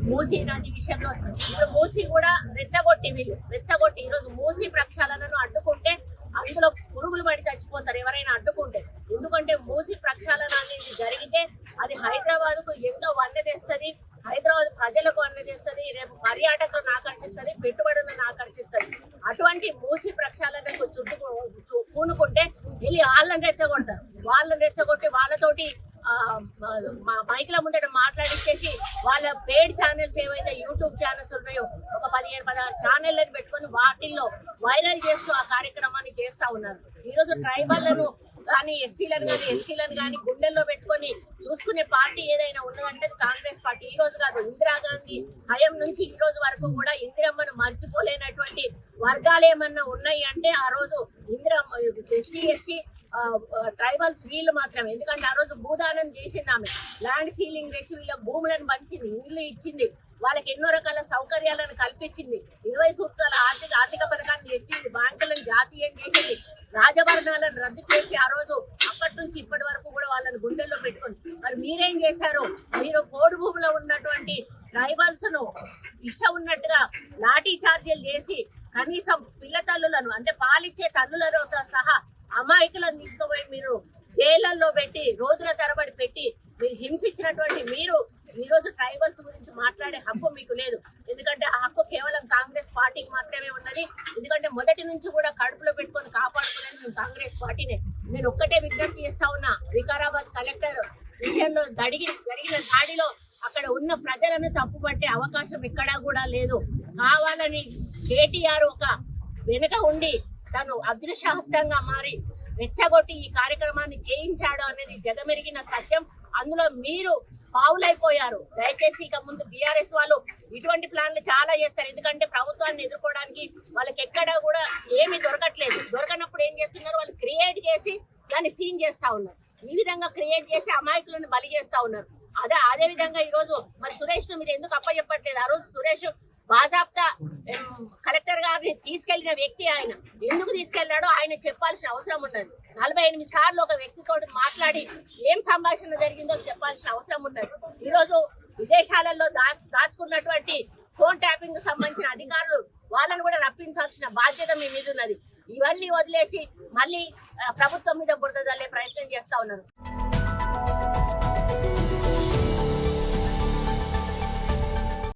మూసీ నది విషయంలో ఇప్పుడు మూసీ కూడా రెచ్చగొట్టి ఈరోజు మూసీ ప్రక్షాళనను అడ్డుకుంటే అందులో పురుగులు పడి చచ్చిపోతారు ఎవరైనా అడ్డుకుంటే. ఎందుకంటే మూసీ ప్రక్షాళన అనేది జరిగితే అది హైదరాబాద్ కు ఎంతో వన్నె తెస్తుంది, హైదరాబాద్ ప్రజలకు వన్నె తెస్తుంది, రేపు పర్యాటకులను ఆకర్షిస్తుంది, పెట్టుబడులను ఆకర్షిస్తుంది. అటువంటి మూసీ ప్రక్షాళనకు పూనుకుంటే వెళ్ళి వాళ్ళని రెచ్చగొట్టి వాళ్ళతోటి మైకుల ముందట మాట్లాడించేసి వాళ్ళ పేడ్ ఛానల్స్ ఏవైతే యూట్యూబ్ ఛానల్స్ ఉన్నాయో ఒక 15-16 ఛానళ్ళని పెట్టుకొని వాటిల్లో వైరల్ చేస్తూ ఆ కార్యక్రమాన్ని చేస్తా ఉన్నారు. ఈరోజు ట్రైబల్లను కానీ ఎస్సీలను కానీ ఎస్టీలను కానీ గుండెల్లో పెట్టుకొని చూసుకునే పార్టీ ఏదైనా ఉన్నదంటే కాంగ్రెస్ పార్టీ. ఈ రోజు కాదు, ఇందిరాగాంధీ హయం నుంచి ఈ రోజు వరకు కూడా ఇందిరమ్మను మర్చిపోలేనటువంటి వర్గాలు ఏమన్నా ఉన్నాయి అంటే ఆ రోజు ఇందిరమ్మ ఎస్సీ ఎస్టీ ట్రైబల్స్ వీళ్ళు మాత్రమే. ఎందుకంటే ఆ రోజు భూదానం చేసింది ఆమె, ల్యాండ్ సీలింగ్ తెచ్చి వీళ్ళ భూములను పంచింది, ఇల్లు ఇచ్చింది, వాళ్ళకి ఎన్నో రకాల సౌకర్యాలను కల్పించింది, 20 సూత్రాల ఆర్థిక పథకాన్ని తెచ్చింది, బ్యాంకులను జాతీయం చేసింది, రాజభరణాలను రద్దు చేసి ఆ రోజు అప్పటి నుంచి ఇప్పటి వరకు కూడా వాళ్ళని గుండెల్లో పెట్టుకుని. మరి మీరేం చేశారు? మీరు పోడు భూమిలో ఉన్నటువంటి ట్రైబల్స్ ను ఇష్టం ఉన్నట్టుగా లాఠీ చార్జీలు చేసి కనీసం పిల్ల తల్లులను అంటే పాలిచ్చే తల్లులతో సహా అమాయకులను తీసుకుపోయి మీరు జైళ్లలో పెట్టి రోజుల తరబడి పెట్టి మీరు హింసించినటువంటి మీరు ఈ రోజు ట్రైబల్స్ గురించి మాట్లాడే హక్కు మీకు లేదు. ఎందుకంటే ఆ హక్కు కేవలం కాంగ్రెస్ పార్టీకి మాత్రమే ఉన్నది. ఎందుకంటే మొదటి నుంచి కూడా కడుపులో పెట్టుకొని కాపాడుకునేది మేము కాంగ్రెస్ పార్టీనే. నేను ఒక్కటే విజ్ఞప్తి చేస్తా ఉన్నా, వికారాబాద్ కలెక్టర్ విషయంలో జరిగిన దాడిలో అక్కడ ఉన్న ప్రజలను తప్పుపట్టే అవకాశం ఎక్కడా కూడా లేదు. కావాలని కేటీఆర్ ఒక వెనుక ఉండి తను అదృశ్యహస్తంగా మారి రెచ్చగొట్టి ఈ కార్యక్రమాన్ని చేయించాడు అనేది జగమెరిగిన సత్యం. అందులో మీరు పావులైపోయారు. దయచేసి ఇక ముందు బీఆర్ఎస్ వాళ్ళు ఇటువంటి ప్లాన్లు చాలా చేస్తారు. ఎందుకంటే ప్రభుత్వాన్ని ఎదుర్కోవడానికి వాళ్ళకి ఎక్కడా కూడా ఏమీ దొరకనప్పుడు ఏం చేస్తున్నారు, వాళ్ళు క్రియేట్ చేసి దాన్ని సీన్ చేస్తా ఉన్నారు. ఈ విధంగా క్రియేట్ చేసి అమాయకులను బలి చేస్తా ఉన్నారు. అదే విధంగా ఈ రోజు మరి సురేష్ ను మీరు ఎందుకు అప్పచెప్పట్లేదు? ఆ రోజు సురేష్ బాజాప్తా కలెక్టర్ గారిని తీసుకెళ్లిన వ్యక్తి ఆయన ఎందుకు తీసుకెళ్లాడో ఆయన చెప్పాల్సిన అవసరం ఉన్నది. 48 సార్లు ఒక వ్యక్తితో మాట్లాడి ఏం సంభాషణ జరిగిందో చెప్పాల్సిన అవసరం ఉన్నది. ఈరోజు విదేశాలలో దాచుకున్నటువంటి ఫోన్ ట్యాపింగ్ సంబంధించిన అధికారులు వాళ్ళను కూడా రప్పించాల్సిన బాధ్యత మీ మీద ఉన్నది. ఇవన్నీ వదిలేసి మళ్ళీ ప్రభుత్వం మీద బురద జల్లే ప్రయత్నం చేస్తా ఉన్నారు.